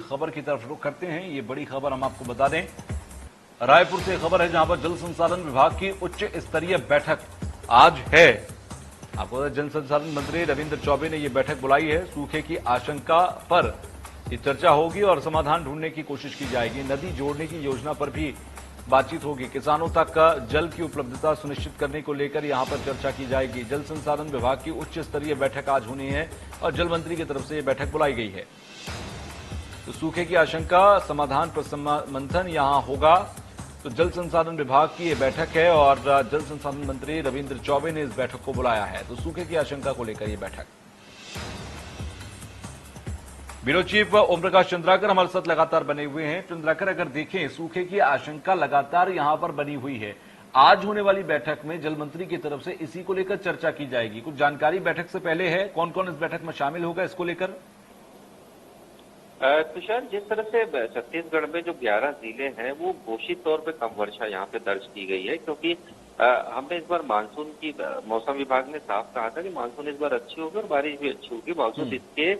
खबर की तरफ रुख करते हैं। ये बड़ी खबर हम आपको बता दें, रायपुर से खबर है जहां पर जल संसाधन विभाग की उच्च स्तरीय बैठक आज है। आपको बता, जल संसाधन मंत्री रविंद्र चौबे ने यह बैठक बुलाई है। सूखे की आशंका पर ये चर्चा होगी और समाधान ढूंढने की कोशिश की जाएगी। नदी जोड़ने की योजना पर भी बातचीत होगी। किसानों तक जल की उपलब्धता सुनिश्चित करने को लेकर यहां पर चर्चा की जाएगी। जल संसाधन विभाग की उच्च स्तरीय बैठक आज होनी है और जल मंत्री की तरफ से यह बैठक बुलाई गई है। तो सूखे की आशंका समाधान पर मंथन यहां होगा। तो जल संसाधन विभाग की यह बैठक है और जल संसाधन मंत्री रविंद्र चौबे ने इस बैठक को बुलाया है। तो सूखे की आशंका को लेकर यह बैठक। ब्यूरो चीफ ओम प्रकाश चंद्राकर हमारे साथ लगातार बने हुए हैं। चंद्राकर, अगर देखें सूखे की आशंका लगातार यहां पर बनी हुई है, आज होने वाली बैठक में जल मंत्री की तरफ से इसी को लेकर चर्चा की जाएगी। कुछ जानकारी बैठक से पहले है, कौन कौन इस बैठक में शामिल होगा इसको लेकर? तुषार, जिस तरह से छत्तीसगढ़ में जो 11 जिले हैं वो घोषित तौर पे कम वर्षा यहाँ पे दर्ज की गई है, क्योंकि हमने इस बार मानसून की मौसम विभाग ने साफ कहा था कि मानसून इस बार अच्छी होगी और बारिश भी अच्छी होगी। बावजूद इसके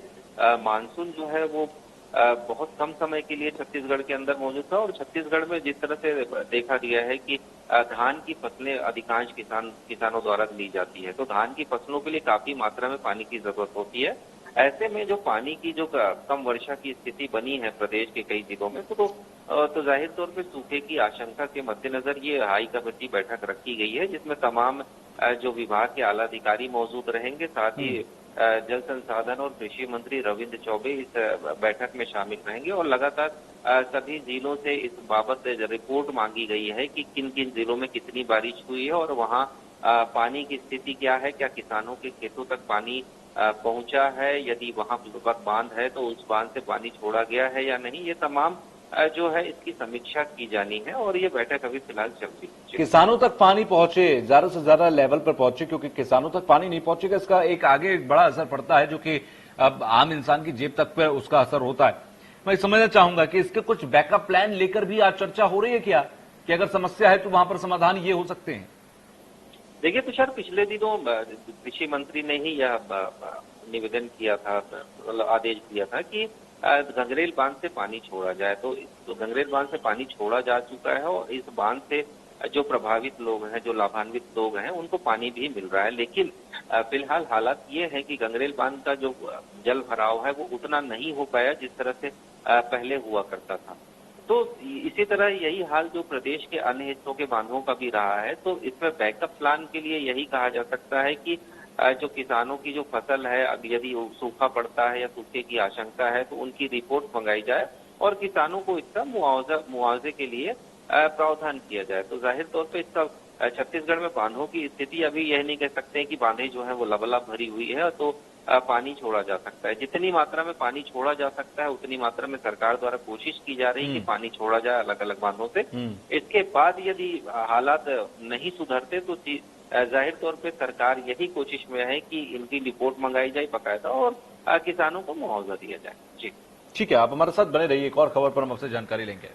मानसून जो है वो बहुत कम समय के लिए छत्तीसगढ़ के अंदर मौजूद था। और छत्तीसगढ़ में जिस तरह से देखा गया है कि धान की फसलें अधिकांश किसानों द्वारा ली जाती है, तो धान की फसलों के लिए काफी मात्रा में पानी की जरूरत होती है। ऐसे में जो पानी की जो कम वर्षा की स्थिति बनी है प्रदेश के कई जिलों में, तो जाहिर तौर पे सूखे की आशंका के मद्देनजर ये हाई कमेटी बैठक रखी गई है, जिसमें तमाम जो विभाग के आला अधिकारी मौजूद रहेंगे। साथ ही जल संसाधन और कृषि मंत्री रविंद्र चौबे इस बैठक में शामिल रहेंगे और लगातार सभी जिलों से इस बाबत रिपोर्ट मांगी गई है कि किन किन जिलों में कितनी बारिश हुई है और वहाँ पानी की स्थिति क्या है, क्या किसानों के खेतों तक पानी पहुंचा है, यदि वहां बांध है तो उस बांध से पानी छोड़ा गया है या नहीं। ये तमाम जो है इसकी समीक्षा की जानी है और ये बैठक अभी फिलहाल चल रही है। किसानों तक पानी पहुंचे, ज्यादा से ज्यादा लेवल पर पहुंचे, क्योंकि किसानों तक पानी नहीं पहुंचेगा इसका एक आगे एक बड़ा असर पड़ता है, जो कि अब आम इंसान की जेब तक पर उसका असर होता है। मैं समझना चाहूंगा कि इसके कुछ बैकअप प्लान लेकर भी आज चर्चा हो रही है क्या, कि अगर समस्या है तो वहां पर समाधान ये हो सकते हैं? देखिए तुषार, पिछले दिनों कृषि मंत्री ने ही यह निवेदन किया था, आदेश दिया था कि गंगरेल बांध से पानी छोड़ा जाए। तो गंगरेल बांध से पानी छोड़ा जा चुका है और इस बांध से जो प्रभावित लोग हैं, जो लाभान्वित लोग हैं, उनको पानी भी मिल रहा है। लेकिन फिलहाल हालात ये है कि गंगरेल बांध का जो जल भराव है वो उतना नहीं हो पाया जिस तरह से पहले हुआ करता था। तो इसी तरह यही हाल जो प्रदेश के अन्य हिस्सों के बांधों का भी रहा है। तो इसमें बैकअप प्लान के लिए यही कहा जा सकता है कि जो किसानों की जो फसल है, अब यदि सूखा पड़ता है या सूखे की आशंका है तो उनकी रिपोर्ट मंगाई जाए और किसानों को इसका मुआवजे के लिए प्रावधान किया जाए। तो जाहिर तौर पे इसका छत्तीसगढ़ में बांधों की स्थिति अभी यह नहीं कह सकते कि बांधें जो है वो लबालब भरी हुई है तो पानी छोड़ा जा सकता है। जितनी मात्रा में पानी छोड़ा जा सकता है उतनी मात्रा में सरकार द्वारा कोशिश की जा रही है कि पानी छोड़ा जाए अलग अलग बांधों से। इसके बाद यदि हालात नहीं सुधरते तो जाहिर तौर पे सरकार यही कोशिश में है कि इनकी रिपोर्ट मंगाई जाए बाकायदा और किसानों को मुआवजा दिया जाए। जी ठीक है, आप हमारे साथ बने रहिए, एक और खबर पर हम आपसे जानकारी लेंगे।